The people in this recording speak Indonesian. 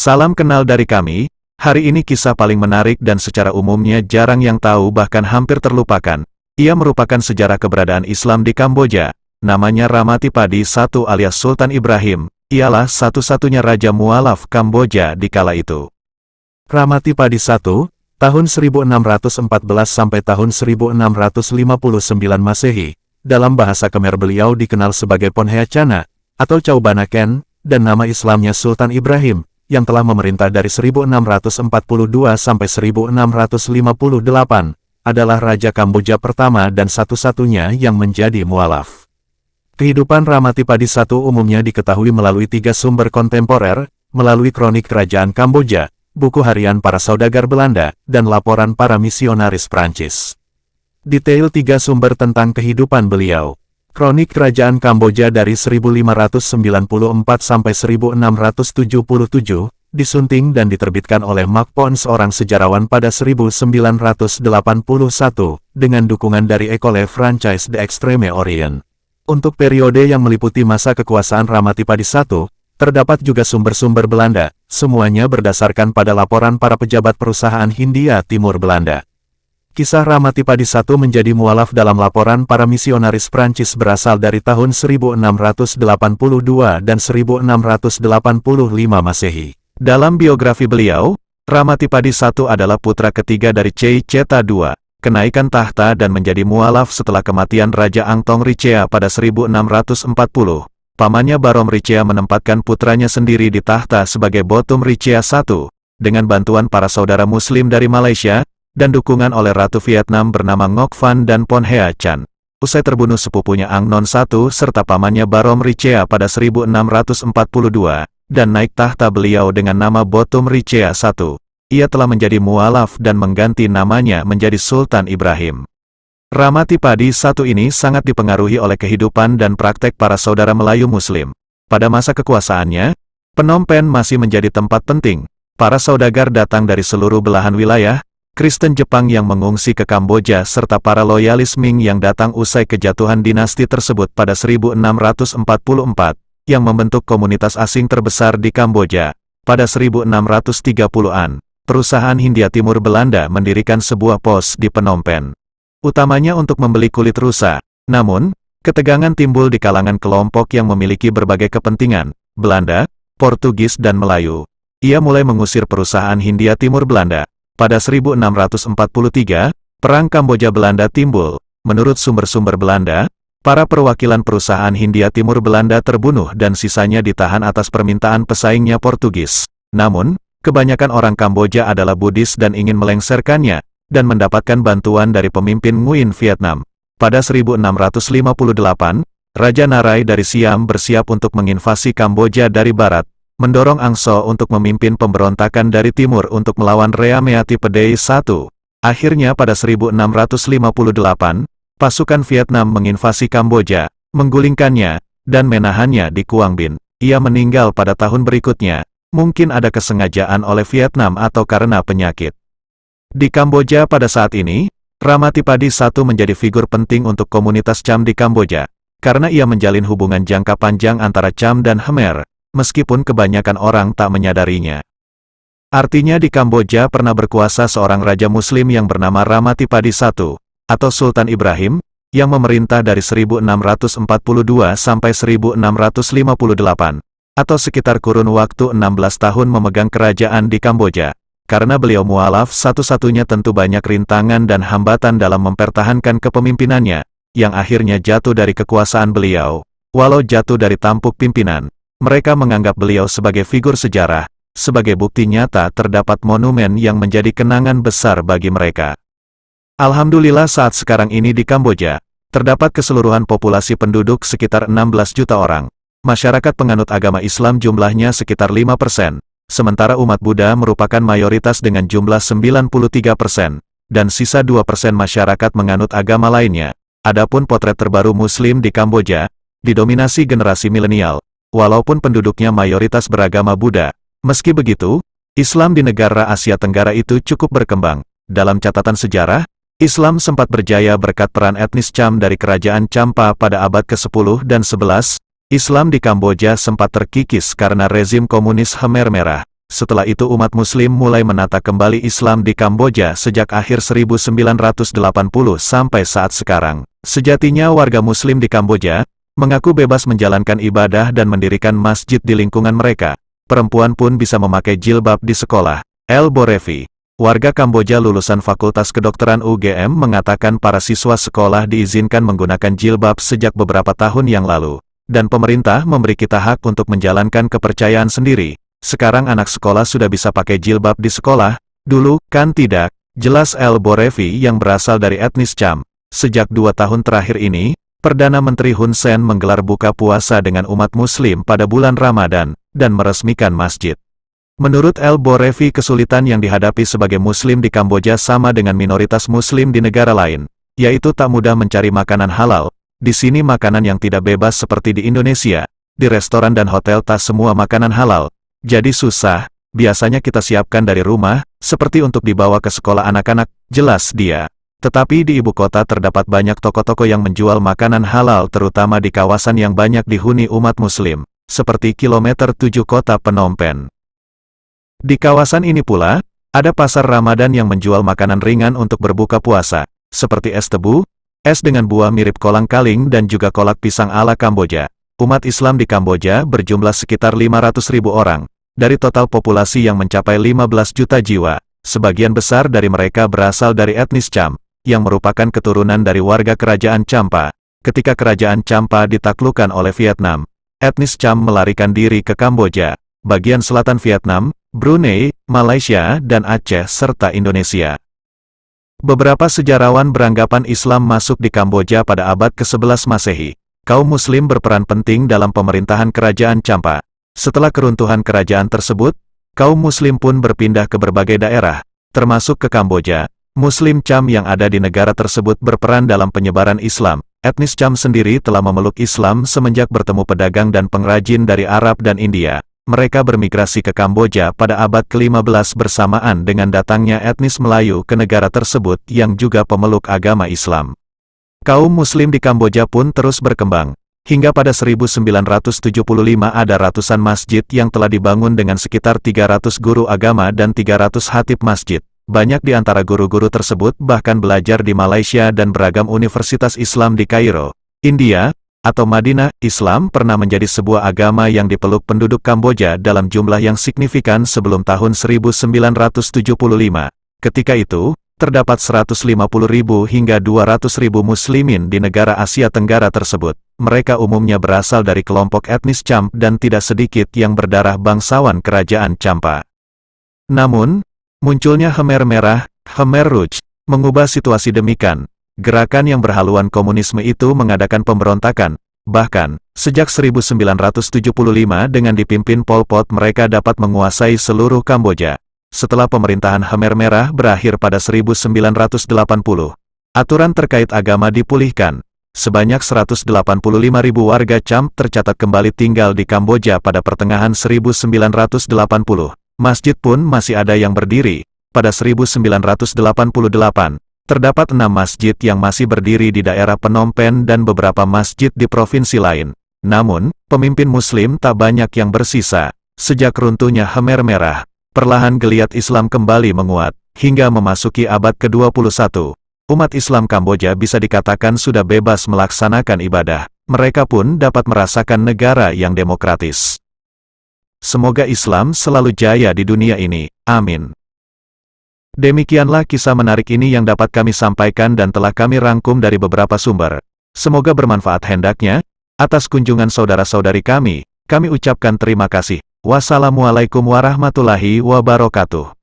Salam kenal dari kami. Hari ini kisah paling menarik dan secara umumnya jarang yang tahu bahkan hampir terlupakan. Ia merupakan sejarah keberadaan Islam di Kamboja. Namanya Ramatipadi I alias Sultan Ibrahim. Ialah satu-satunya Raja Mualaf Kamboja di kala itu. Ramatipadi I, tahun 1614 sampai tahun 1659 Masehi. Dalam bahasa Khmer beliau dikenal sebagai Ponhea Chana, atau Chaubanaken, dan nama Islamnya Sultan Ibrahim, yang telah memerintah dari 1642 sampai 1658, adalah Raja Kamboja pertama dan satu-satunya yang menjadi mualaf. Kehidupan Ramatipadi I umumnya diketahui melalui 3 sumber kontemporer, melalui kronik Kerajaan Kamboja, buku harian para saudagar Belanda, dan laporan para misionaris Prancis. Detail 3 sumber tentang kehidupan beliau. Kronik Kerajaan Kamboja dari 1594 sampai 1677, disunting dan diterbitkan oleh Mak Pon seorang sejarawan pada 1981, dengan dukungan dari École Française d'Extrême Orient. Untuk periode yang meliputi masa kekuasaan Ramatipadi I, terdapat juga sumber-sumber Belanda, semuanya berdasarkan pada laporan para pejabat perusahaan Hindia Timur Belanda. Kisah Ramatipadi I menjadi mualaf dalam laporan para misionaris Prancis berasal dari tahun 1682 dan 1685 Masehi. Dalam biografi beliau, Ramatipadi I adalah putra ketiga dari Chey Cheta II, kenaikan tahta dan menjadi mualaf setelah kematian Raja Angtong Richea pada 1640. Pamannya Barom Richea menempatkan putranya sendiri di tahta sebagai Botum Richea I, dengan bantuan para saudara Muslim dari Malaysia, dan dukungan oleh Ratu Vietnam bernama Ngoc Van dan Ponhea Chan. Usai terbunuh sepupunya Ang Non I serta pamannya Barom Richea pada 1642, dan naik tahta beliau dengan nama Botum Richea I, ia telah menjadi mualaf dan mengganti namanya menjadi Sultan Ibrahim. Ramatipadi I ini sangat dipengaruhi oleh kehidupan dan praktek para saudara Melayu Muslim. Pada masa kekuasaannya, Phnom Penh masih menjadi tempat penting. Para saudagar datang dari seluruh belahan wilayah, Kristen Jepang yang mengungsi ke Kamboja serta para loyalis Ming yang datang usai kejatuhan dinasti tersebut pada 1644, yang membentuk komunitas asing terbesar di Kamboja. Pada 1630-an, perusahaan Hindia Timur Belanda mendirikan sebuah pos di Phnom Penh, utamanya untuk membeli kulit rusa. Namun, ketegangan timbul di kalangan kelompok yang memiliki berbagai kepentingan, Belanda, Portugis dan Melayu. Ia mulai mengusir perusahaan Hindia Timur Belanda. Pada 1643, Perang Kamboja Belanda timbul. Menurut sumber-sumber Belanda, para perwakilan perusahaan Hindia Timur Belanda terbunuh dan sisanya ditahan atas permintaan pesaingnya Portugis. Namun, kebanyakan orang Kamboja adalah Buddhis dan ingin melengsarkannya, dan mendapatkan bantuan dari pemimpin Nguyen Vietnam. Pada 1658, Raja Narai dari Siam bersiap untuk menginvasi Kamboja dari barat, mendorong Angso untuk memimpin pemberontakan dari timur untuk melawan Ramatipadi I. Akhirnya pada 1658, pasukan Vietnam menginvasi Kamboja, menggulingkannya, dan menahannya di Quang Binh. Ia meninggal pada tahun berikutnya, mungkin ada kesengajaan oleh Vietnam atau karena penyakit. Di Kamboja pada saat ini, Ramatipadi I menjadi figur penting untuk komunitas Cham di Kamboja, karena ia menjalin hubungan jangka panjang antara Cham dan Khmer, meskipun kebanyakan orang tak menyadarinya. Artinya di Kamboja pernah berkuasa seorang raja muslim yang bernama Ramatipadi I, atau Sultan Ibrahim, yang memerintah dari 1642 sampai 1658, atau sekitar kurun waktu 16 tahun memegang kerajaan di Kamboja. Karena beliau mualaf, satu-satunya tentu banyak rintangan dan hambatan dalam mempertahankan kepemimpinannya, yang akhirnya jatuh dari kekuasaan beliau. Walau jatuh dari tampuk pimpinan, mereka menganggap beliau sebagai figur sejarah. Sebagai bukti nyata terdapat monumen yang menjadi kenangan besar bagi mereka. Alhamdulillah saat sekarang ini di Kamboja, terdapat keseluruhan populasi penduduk sekitar 16 juta orang. Masyarakat penganut agama Islam jumlahnya sekitar 5%, sementara umat Buddha merupakan mayoritas dengan jumlah 93%, dan sisa 2% masyarakat menganut agama lainnya. Adapun potret terbaru Muslim di Kamboja, didominasi generasi milenial. Walaupun penduduknya mayoritas beragama Buddha, meski begitu, Islam di negara Asia Tenggara itu cukup berkembang. Dalam catatan sejarah, Islam sempat berjaya berkat peran etnis Cham dari kerajaan Champa pada abad ke-10 dan 11. Islam di Kamboja sempat terkikis karena rezim komunis Khmer Merah. Setelah itu umat Muslim mulai menata kembali Islam di Kamboja sejak akhir 1980 sampai saat sekarang. Sejatinya warga Muslim di Kamboja mengaku bebas menjalankan ibadah dan mendirikan masjid di lingkungan mereka. Perempuan pun bisa memakai jilbab di sekolah. El Borevi, warga Kamboja lulusan Fakultas Kedokteran UGM, mengatakan para siswa sekolah diizinkan menggunakan jilbab sejak beberapa tahun yang lalu. Dan pemerintah memberi kita hak untuk menjalankan kepercayaan sendiri. Sekarang anak sekolah sudah bisa pakai jilbab di sekolah, dulu kan tidak, jelas El Borevi yang berasal dari etnis Cham. Sejak 2 tahun terakhir ini, Perdana Menteri Hun Sen menggelar buka puasa dengan umat Muslim pada bulan Ramadan, dan meresmikan masjid. Menurut El Borevi, kesulitan yang dihadapi sebagai Muslim di Kamboja sama dengan minoritas Muslim di negara lain, yaitu tak mudah mencari makanan halal. Di sini makanan yang tidak bebas seperti di Indonesia, di restoran dan hotel tak semua makanan halal. Jadi susah, biasanya kita siapkan dari rumah, seperti untuk dibawa ke sekolah anak-anak, jelas dia. Tetapi di ibu kota terdapat banyak toko-toko yang menjual makanan halal terutama di kawasan yang banyak dihuni umat Muslim, seperti kilometer 7 kota Phnom Penh. Di kawasan ini pula, ada pasar Ramadan yang menjual makanan ringan untuk berbuka puasa, seperti es tebu, es dengan buah mirip kolang-kaling dan juga kolak pisang ala Kamboja. Umat Islam di Kamboja berjumlah sekitar 500.000 orang. Dari total populasi yang mencapai 15 juta jiwa, sebagian besar dari mereka berasal dari etnis Cham, yang merupakan keturunan dari warga kerajaan Champa. Ketika kerajaan Champa ditaklukkan oleh Vietnam, etnis Cham melarikan diri ke Kamboja, bagian selatan Vietnam, Brunei, Malaysia, dan Aceh, serta Indonesia. Beberapa sejarawan beranggapan Islam masuk di Kamboja pada abad ke-11 Masehi. Kaum Muslim berperan penting dalam pemerintahan kerajaan Champa. Setelah keruntuhan kerajaan tersebut, kaum Muslim pun berpindah ke berbagai daerah, termasuk ke Kamboja. Muslim Cham yang ada di negara tersebut berperan dalam penyebaran Islam. Etnis Cham sendiri telah memeluk Islam semenjak bertemu pedagang dan pengrajin dari Arab dan India. Mereka bermigrasi ke Kamboja pada abad ke-15 bersamaan dengan datangnya etnis Melayu ke negara tersebut yang juga pemeluk agama Islam. Kaum Muslim di Kamboja pun terus berkembang. Hingga pada 1975 ada ratusan masjid yang telah dibangun dengan sekitar 300 guru agama dan 300 khatib masjid. Banyak di antara guru-guru tersebut bahkan belajar di Malaysia dan beragam universitas Islam di Kairo, India, atau Madinah. Islam pernah menjadi sebuah agama yang dipeluk penduduk Kamboja dalam jumlah yang signifikan sebelum tahun 1975. Ketika itu, terdapat 150.000 hingga 200.000 muslimin di negara Asia Tenggara tersebut. Mereka umumnya berasal dari kelompok etnis Cham dan tidak sedikit yang berdarah bangsawan kerajaan Champa. Namun, munculnya Khmer Merah, Khmer Rouge, mengubah situasi demikian. Gerakan yang berhaluan komunisme itu mengadakan pemberontakan. Bahkan, sejak 1975 dengan dipimpin Pol Pot mereka dapat menguasai seluruh Kamboja. Setelah pemerintahan Khmer Merah berakhir pada 1980, aturan terkait agama dipulihkan. Sebanyak 185.000 warga Cham tercatat kembali tinggal di Kamboja pada pertengahan 1980. Masjid pun masih ada yang berdiri. Pada 1988, terdapat 6 masjid yang masih berdiri di daerah Phnom Penh dan beberapa masjid di provinsi lain. Namun, pemimpin Muslim tak banyak yang bersisa. Sejak runtuhnya Khmer Merah, perlahan geliat Islam kembali menguat. Hingga memasuki abad ke-21, umat Islam Kamboja bisa dikatakan sudah bebas melaksanakan ibadah. Mereka pun dapat merasakan negara yang demokratis. Semoga Islam selalu jaya di dunia ini. Amin. Demikianlah kisah menarik ini yang dapat kami sampaikan dan telah kami rangkum dari beberapa sumber. Semoga bermanfaat hendaknya. Atas kunjungan saudara-saudari kami ucapkan terima kasih. Wassalamualaikum warahmatullahi wabarakatuh.